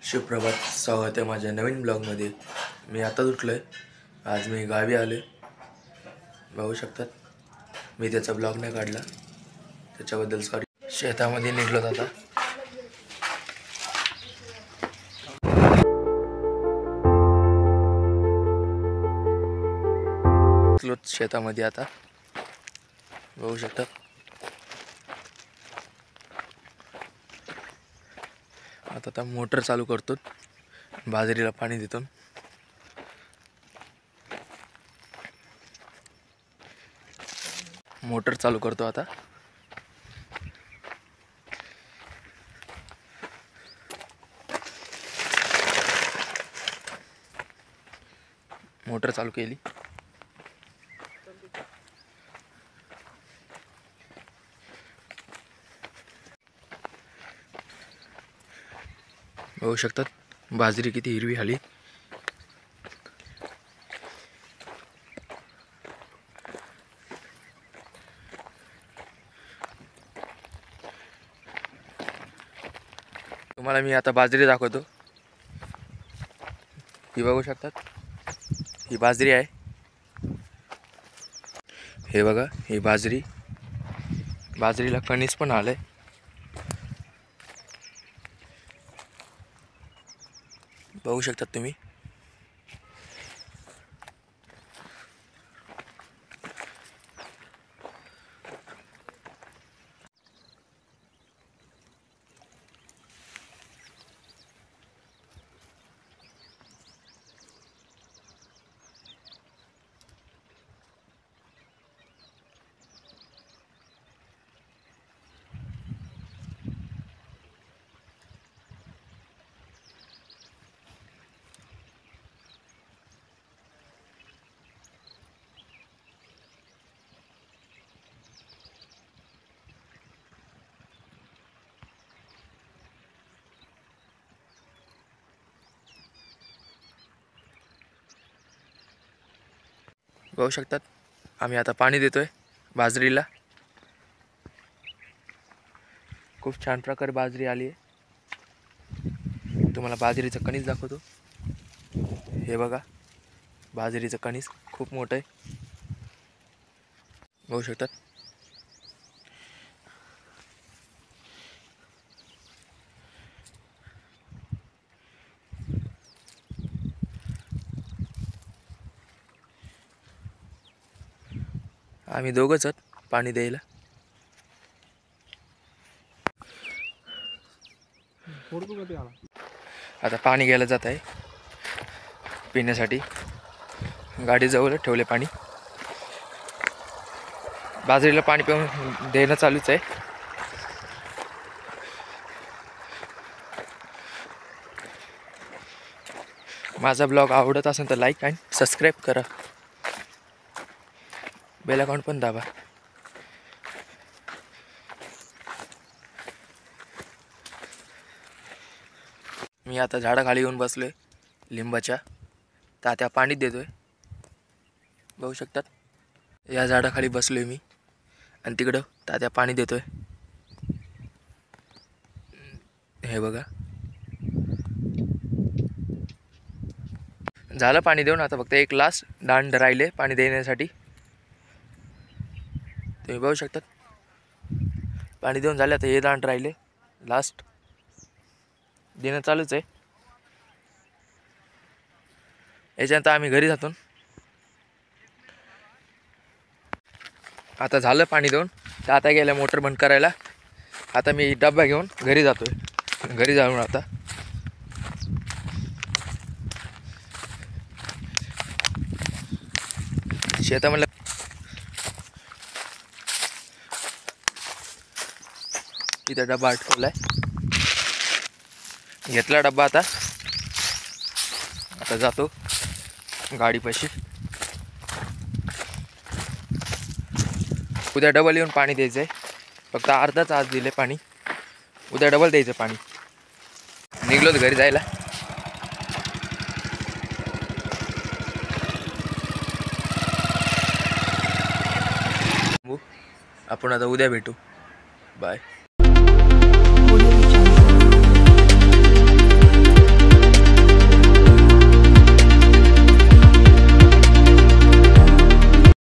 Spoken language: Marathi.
सुप्रभात, स्वागत आहे माझ्या नवीन ब्लॉगमध्ये। मी आताच उठलो आहे। आज मी गावी आले, बघू शकतात। मी त्याचा ब्लॉग नाही काढला, त्याच्याबद्दल सॉरी। शेतामध्ये निघलो आता। शेतामध्ये आता बघू शकतात। आता मोटर चालू करतो, बाजरीला पाणी देतो। मोटर चालू करतो आता। मोटर चालू केली। बघू शकतात बाजरी किती हिरवी झाली। तुम्हाला मी आता बाजरी दाखवतो। ही बघू शकतात, ही बाजरी आहे। हे बघा, ही बाजरीला कणीस पण आलंय। बघू शकतात तुम्ही। बघू शकतात, आम्ही आता पाणी देतोय बाजरीला। खूप छान प्रकारे बाजरी आली आहे। तुम्हाला बाजरीचं कणीस दाखवतो। हे बघा, बाजरीचं कणीस खूप मोठं आहे। बघू शकतात। आम्ही दोघंच आहोत पाणी द्यायला। आता पाणी घ्यायला जात आहे पिण्यासाठी। गाडी जवळ ठेवले पाणी। बाजरीला पाणी पिऊन देणं चालूच आहे। माझा ब्लॉग आवडत असेल तर लाईक आणि सबस्क्राईब करा, बेल आयकॉन पण दाबा। मी आता झाडाखाली येऊन बसलोय लिंबाच्या, तात्या पाणी देतोय। बघू शकतात, या झाडाखाली बसलोय मी आणि तिकडं तात्या पाणी देतोय। हे बघा, झालं पाणी देऊन। आता फक्त एक लास्ट दांड राहिले पाणी देण्यासाठी। तुम्ही बघू शकतात, पाणी देऊन झाले। आता हे दांड राहिले लास्ट, देणं चालूच आहे। याच्यानंतर आम्ही घरी जातो। आता झालं पाणी देऊन, तर आता गेल्या मोटर बंद करायला। आता मी डब्बा घेऊन घरी जातोय। घरी जाऊन आता शेतामधला इथे डब्बा अटकवलाय, घेतला डब्बा। आता जातो गाडीपाशी। उद्या डबल येऊन पाणी द्यायचं आहे। फक्त अर्धाच आज दिले पाणी, उद्या डबल द्यायचं पाणी। निघलो घरी जायला। आपण आता उद्या भेटू, बाय।